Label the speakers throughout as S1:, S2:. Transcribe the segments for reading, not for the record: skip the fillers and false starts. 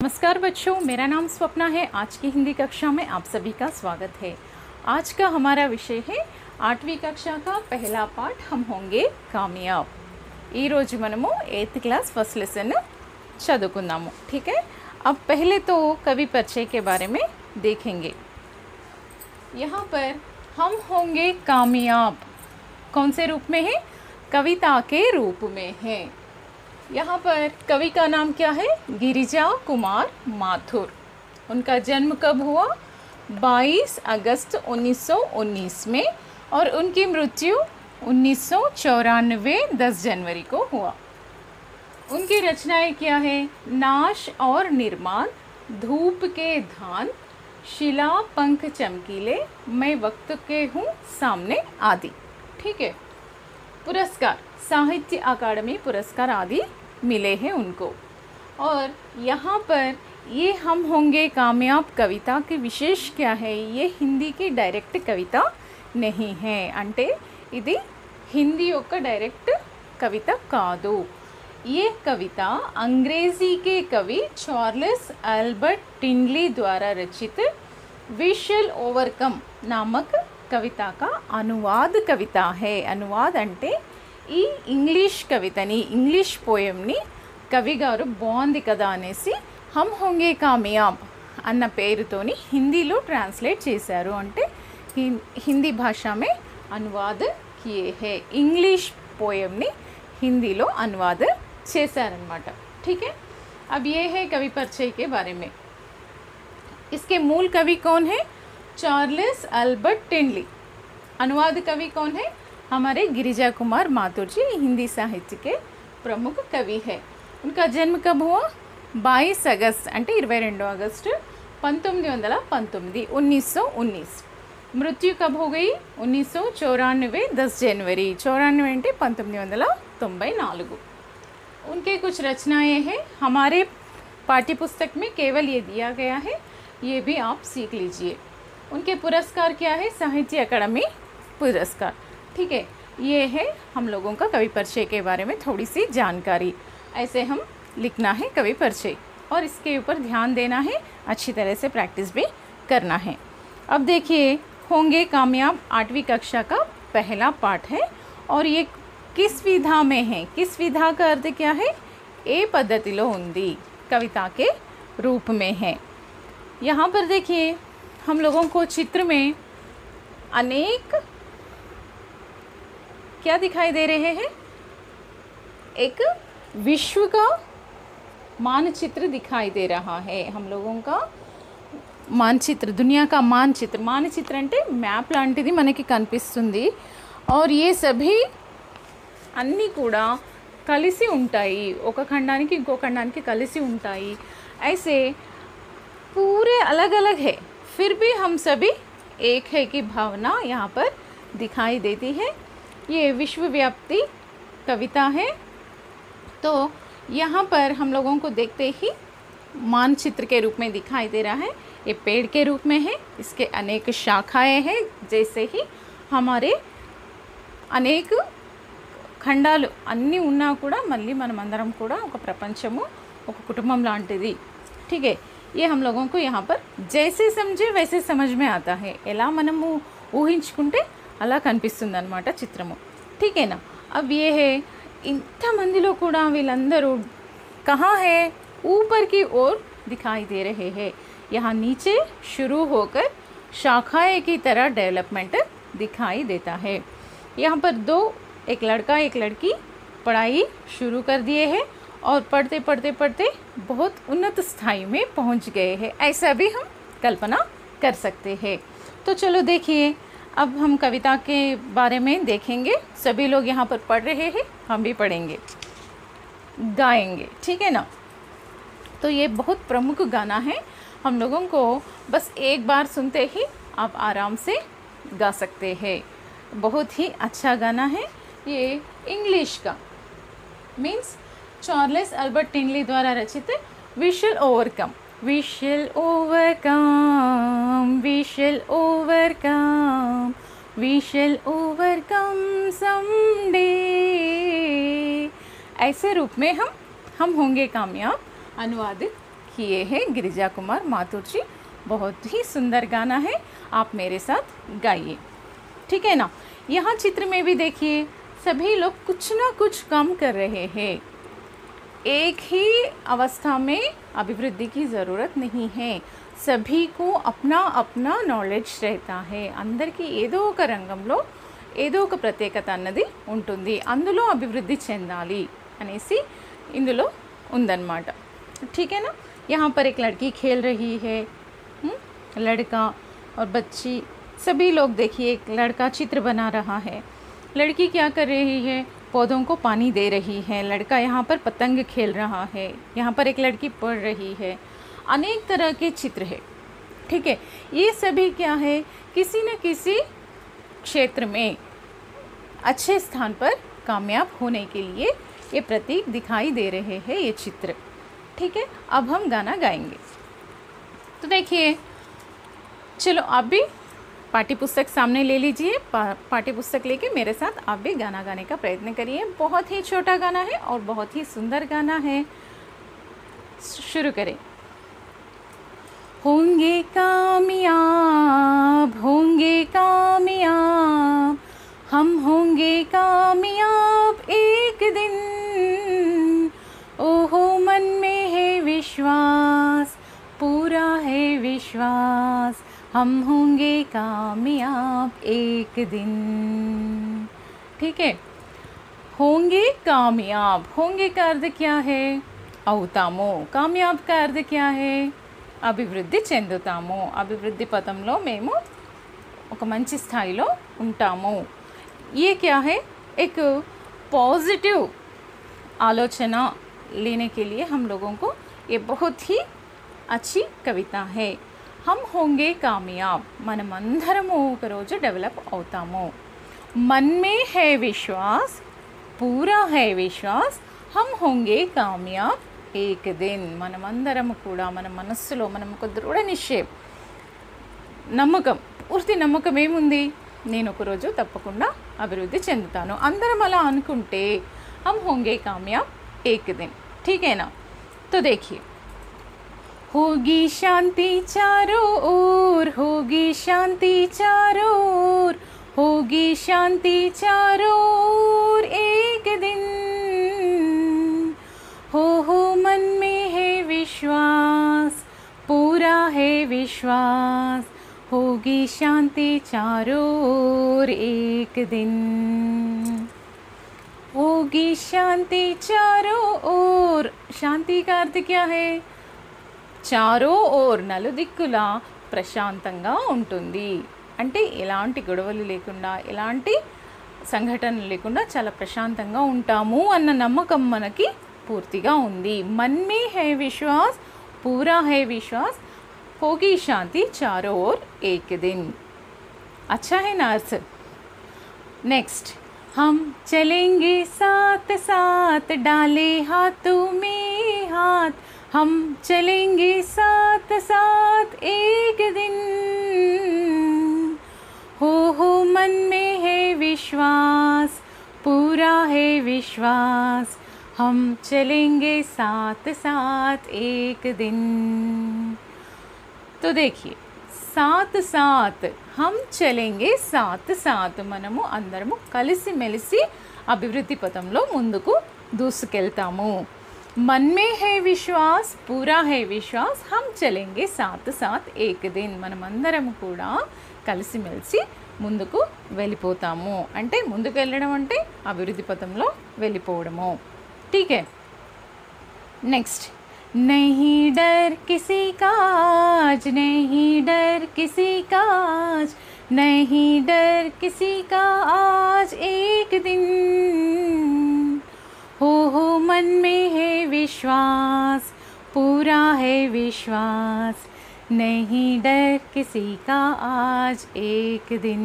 S1: नमस्कार बच्चों, मेरा नाम स्वप्ना है। आज की हिंदी कक्षा में आप सभी का स्वागत है। आज का हमारा विषय है 8वीं कक्षा का पहला पाठ। हम होंगे कामयाब। ఈ రోజు మనము 8th क्लास फर्स्ट लेसन చదువుకుందాము। ठीक है, अब पहले तो कवि परिचय के बारे में देखेंगे। यहाँ पर हम होंगे कामयाब कौन से रूप में है? कविता के रूप में है। यहाँ पर कवि का नाम क्या है? गिरिजा कुमार माथुर। उनका जन्म कब हुआ? 22 अगस्त 1919 में और उनकी मृत्यु 1994 10 जनवरी को हुआ। उनकी रचनाएं क्या है? नाश और निर्माण, धूप के धान, शिला पंख चमकीले, मैं वक्त के हूँ सामने आदि। ठीक है। पुरस्कार, साहित्य अकादमी पुरस्कार आदि मिले हैं उनको। और यहाँ पर ये हम होंगे कामयाब कविता की विशेष क्या है? ये हिंदी की डायरेक्ट कविता नहीं है, అంటే ఇది హిందీ యొక్క డైరెక్ట్ కవిత కాదు। ये कविता अंग्रेज़ी के कवि चार्ल्स अल्बर्ट टिनली द्वारा रचित वी शैल ओवरकम नामक कविता का अनुवाद कविता है। अनुवाद అంటే ఈ ఇంగ్లీష్ కవితని, ఇంగ్లీష్ పోయంని కవి గారు బాగుంది కదా అనేసి హమ్ హోంగే కామయాబ్ అన్న పేరుతోని హిందీలో ట్రాన్స్లేట్ చేశారు। అంటే హిందీ భాషా में अनुवाद किए है। इंग्लिश पोएमनी हिंदी लो अनुवाद చేశారన్నమాట। ठीक है, अब ये है कवि परिचय के बारे में। इसके मूल कवि कौन है? Charles Albert Tinley. अनुवाद कवि कौन है? हमारे गिरिजा कुमार माथुर जी हिंदी साहित्य के प्रमुख कवि है। उनका जन्म कब हुआ? 22 अगस्त అంటే 22 अगस्त 1919 1919। मृत्यु कब हो गई? 1994 10 जनवरी। 94 అంటే 1994। उनके कुछ रचनाएं हैं हमारे पाठ्य पुस्तक में, केवल ये दिया गया है, ये भी आप सीख लीजिए। उनके पुरस्कार क्या है? साहित्य अकादमी पुरस्कार। ठीक है, ये है हम लोगों का कवि परिचय के बारे में थोड़ी सी जानकारी। ऐसे हम लिखना है कवि परिचय और इसके ऊपर ध्यान देना है, अच्छी तरह से प्रैक्टिस भी करना है। अब देखिए, होंगे कामयाब 8वीं कक्षा का पहला पाठ है और ये किस विधा में है? किस विधा का अर्थ क्या है? ए पद्धतिलो उंदी, कविता के रूप में है। यहाँ पर देखिए, हम लोगों को चित्र में अनेक क्या दिखाई दे रहे हैं? एक विश्व का मानचित्र दिखाई दे रहा है। हम लोगों का मानचित्र, दुनिया का मानचित्र। मानचित्र అంటే మ్యాప్ లాంటిది మనకి కనిపిస్తుంది। और ये सभी అన్నీ కూడా కలిసి ఉంటాయి, ఒక ఖండానికి ఇంకో ఖండానికి కలిసి ఉంటాయి। ऐसे पूरे अलग अलग है, फिर भी हम सभी एक है की भावना यहाँ पर दिखाई देती है। ये विश्वव्यापी कविता है। तो यहाँ पर हम लोगों को देखते ही मानचित्र के रूप में दिखाई दे रहा है। ये पेड़ के रूप में है, इसके अनेक शाखाएं हैं। जैसे ही हमारे अनेक ఖండాలు అన్నీ ఉన్నా కూడా మళ్ళీ మనమందరం కూడా ఒక ప్రపంచము, ఒక కుటుంబం లాంటిది। ठीक है, ये हम लोगों को यहाँ पर जैसे समझे वैसे समझ में आता है। ఎలా మనము ఊహించుకుంటే అలా కనిపిస్తుంది అన్నమాట చిత్రము। ठीक है ना। अब ये है, ఇంతమందిలో కూడా వీళ్ళందరూ कहाँ है? ऊपर की ओर दिखाई दे रहे हैं। यहाँ नीचे शुरू होकर शाखाएं की तरह डेवलपमेंट दिखाई देता है। यहाँ पर दो, एक लड़का एक लड़की पढ़ाई शुरू कर दिए हैं और पढ़ते पढ़ते पढ़ते बहुत उन्नत स्थाई में पहुंच गए हैं, ऐसा भी हम कल्पना कर सकते हैं। तो चलो देखिए, अब हम कविता के बारे में देखेंगे। सभी लोग यहाँ पर पढ़ रहे हैं, हम भी पढ़ेंगे, गाएंगे। ठीक है ना। तो ये बहुत प्रमुख गाना है। हम लोगों को बस एक बार सुनते ही आप आराम से गा सकते हैं। बहुत ही अच्छा गाना है। ये इंग्लिश का मीन्स चार्ल्स अल्बर्ट टिनली द्वारा रचित we shall overcome. We shall overcome, we shall overcome, we shall overcome someday. ऐसे रूप में हम होंगे कामयाब अनुवादित किए हैं गिरिजा कुमार माथुर जी। बहुत ही सुंदर गाना है, आप मेरे साथ गाइए, ठीक है ना। यहाँ चित्र में भी देखिए सभी लोग कुछ ना कुछ काम कर रहे हैं। एक ही अवस्था में अभिवृद्धि की ज़रूरत नहीं है, सभी को अपना अपना నాలెడ్జ్ रहता है। అందరికీ ఏదో ఒక రంగంలో ఏదో ఒక ప్రత్యేకత అన్నది ఉంటుంది, అందులో అభివృద్ధి చెందాలి అనేసి ఇందులో ఉందన్నమాట, ठीक है ना। यहाँ पर एक लड़की खेल रही है, लड़का और बच्ची सभी लोग देखिए, एक लड़का चित्र बना रहा है, लड़की क्या कर रही है, पौधों को पानी दे रही है, लड़का यहाँ पर पतंग खेल रहा है, यहाँ पर एक लड़की पढ़ रही है। अनेक तरह के चित्र है, ठीक है। ये सभी क्या है, किसी न किसी क्षेत्र में अच्छे स्थान पर कामयाब होने के लिए ये प्रतीक दिखाई दे रहे हैं, ये चित्र, ठीक है। अब हम गाना गाएंगे। तो देखिए, चलो आप भी पाठ्य पुस्तक सामने ले लीजिए, पाठ्य पुस्तक लेके मेरे साथ आप भी गाना गाने का प्रयत्न करिए। बहुत ही छोटा गाना है और बहुत ही सुंदर गाना है। शुरू करें। होंगे कामयाब, होंगे कामयाब, हम होंगे कामयाब एक दिन, ओहो मन में है विश्वास, पूरा है विश्वास, हम होंगे कामयाब एक दिन, ठीक है। होंगे कामयाब, होंगे का अर्थ क्या है, అవుతాము। कामयाब का अर्थ क्या है, అభివృద్ధి చెందుతాము, అభివృద్ధి పథంలో మేము ఒక మంచి స్థాయిలో ఉంటాము। ये क्या है, एक पॉजिटिव आलोचना लेने के लिए हम लोगों को ये बहुत ही अच्छी कविता है। हम होंगे कामयाब, మనమందరము ఒక రోజు డెవలప్ అవుతాము। मन में है विश्वास, पूरा है विश्वास, हम होंगे कामयाब एक दिन। మనమందరము కూడా మన మనస్సులో మనం ఒక దృఢ నిశ్చయం, నమ్మకం, పూర్తి నమ్మకం ఏముంది, నేను ఒక రోజు తప్పకుండా అభివృద్ధి చెందుతాను। అందరం అలా అనుకుంటే हम होंगे कामयाब एक दिन, ठीक है ना। तो देखिए, होगी शांति चारों ओर, होगी शांति चारों ओर, होगी शांति चारों ओर एक दिन, हो मन में है विश्वास, पूरा है विश्वास, होगी शांति चारों ओर एक दिन, होगी शांति चारों ओर। शांति का अर्थ क्या है, చారో ఓర్, నలుదిక్కులా ప్రశాంతంగా ఉంటుంది, అంటే ఎలాంటి గొడవలు లేకుండా ఎలాంటి సంఘటనలు లేకుండా చాలా ప్రశాంతంగా ఉంటాము అన్న నమ్మకం మనకి పూర్తిగా ఉంది। मन में है विश्वास, पूरा है विश्वास, होगी शांति चारों ओर एक दिन। अच्छा है ना अर्थ। नेक्स्ट, हम चलेंगे साथ साथ, डाले हाथों में हाथ, हम चलेंगे साथ साथ एक दिन, हो मन में है विश्वास, पूरा है विश्वास, हम चलेंगे साथ साथ एक दिन। तो देखिए, साथ साथ हम चलेंगे साथ साथ, మనము అందరము కలిసి మెలిసి అభివృద్ధి పథంలో ముందుకు దూసుకెళ్తాము। मन में है विश्वास, पूरा है विश्वास, हम चलेंगे साथ साथ एक दिन, మనమందరము కూడా కలిసిమెలిసి ముందుకు వెళ్ళిపోతాము। అంటే ముందుకు వెళ్ళడం అంటే అభివృద్ధి పథంలో వెళ్ళిపోవడము, ठीक है। नेक्स्ट, नहीं डर किसी का आज, नहीं डर किसी का आज, नहीं डर किसी का आज एक दिन, हो मन में है विश्वास, पूरा है विश्वास, नहीं डर किसी का आज एक दिन।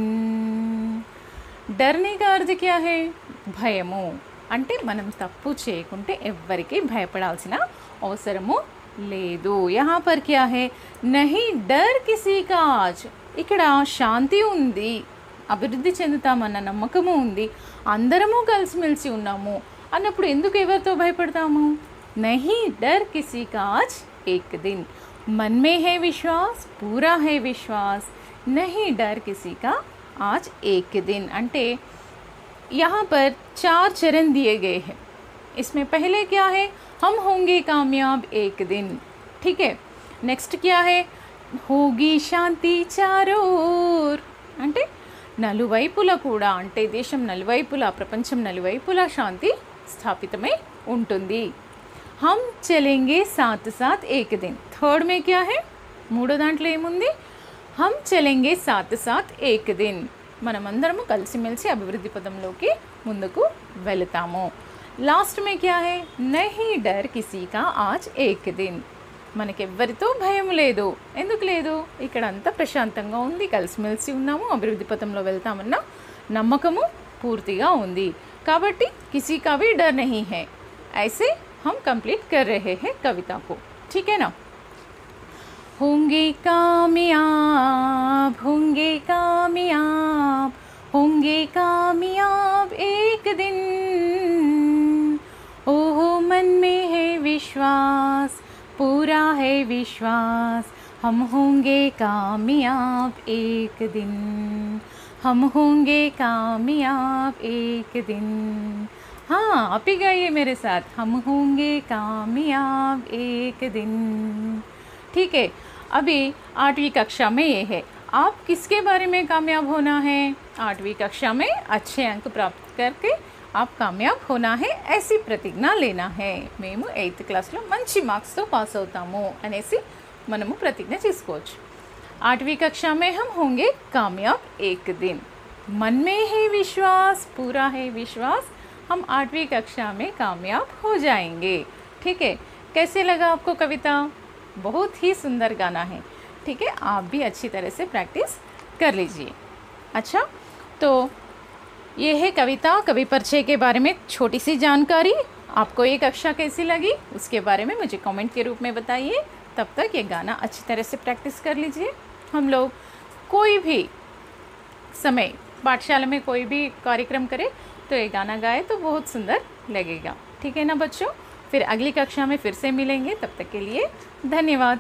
S1: डरने का अर्थ क्या है, భయము, అంటే మనం తప్పు చేయకుంటే ఎవ్వరికీ భయపడాల్సిన అవసరము లేదు। यहाँ पर क्या है, नहीं डर किसी का आज, ఇక్కడ శాంతి ఉంది, అభివృద్ధి చెందుతామన్న నమ్మకము ఉంది, అందరము కలిసిమెలిసి ఉన్నాము అన్నప్పుడు ఎందుకు ఎవరితో భయపడతాము। नहीं डर किसी का आज एक दिन। मन में है विश्वास, पूरा है विश्वास, नहीं डर किसी का आज एक दिन। అంటే यहाँ पर 4 चरण दिए गए हैं। इसमें पहले क्या है, हम होंगे कामयाब एक दिन, ठीक है। नेक्स्ट क्या है, होगी శాంతి चारों ओर, అంటే నలువైపులా కూడా, అంటే దేశం నలువైపులా, ప్రపంచం నలువైపులా శాంతి స్థాపితమై ఉంటుంది। हम चलेंगे साथ साथ एक दिन। थर्ड में क्या है, మూడో దాంట్లో ఏముంది, हम चलेंगे साथ साथ एक दिन, మనమందరము కలిసిమెలిసి అభివృద్ధి పదంలోకి ముందుకు వెళతాము। లాస్ట్ में क्या है, नहीं डर किसी का आज एक दिन, మనకెవ్వరితో భయం లేదు। ఎందుకు లేదు, ఇక్కడ అంతా ప్రశాంతంగా ఉంది, కలిసిమెలిసి ఉన్నాము, అభివృద్ధి పథంలో వెళ్తామన్న నమ్మకము పూర్తిగా ఉంది। కాబట్టి किसी का भी डर नहीं है। ऐसे हम कंप्लीट कर रहे हैं कविता को, ठीक है ना। होंगे कामयाब, होंगे कामयाब, होंगे कामयाब एक दिन, ओहो मन में है विश्वास, पूरा है विश्वास, हम होंगे कामयाब एक दिन, हम होंगे कामयाब एक दिन। हाँ, आप ही गाइए मेरे साथ, हम होंगे कामयाब एक दिन, ठीक है। अभी 8वीं कक्षा में ये है, आप किसके बारे में कामयाब होना है, 8वीं कक्षा में अच्छे अंक प्राप्त करके आप कामयाब होना है, ऐसी प्रतिज्ञा लेना है। మేము 8th క్లాస్లో మంచి మార్క్స్తో పాస్ అవుతాము అనేసి మనము ప్రతిజ్ఞ చేసుకోవచ్చు। 8वीं कक्षा में हम होंगे कामयाब एक दिन, मन में है विश्वास, पूरा है विश्वास, हम 8वीं कक्षा में कामयाब हो जाएंगे, ठीक है। कैसे लगा आपको कविता, बहुत ही सुंदर गाना है, ठीक है। आप भी अच्छी तरह से प्रैक्टिस कर लीजिए। अच्छा, तो ये है कविता, कवि परिचय के बारे में छोटी सी जानकारी। आपको ये कक्षा कैसी लगी उसके बारे में मुझे कमेंट के रूप में बताइए। तब तक ये गाना अच्छी तरह से प्रैक्टिस कर लीजिए। हम लोग कोई भी समय पाठशाला में कोई भी कार्यक्रम करें तो ये गाना गाए तो बहुत सुंदर लगेगा, ठीक है ना बच्चों। फिर अगली कक्षा में फिर से मिलेंगे, तब तक के लिए धन्यवाद।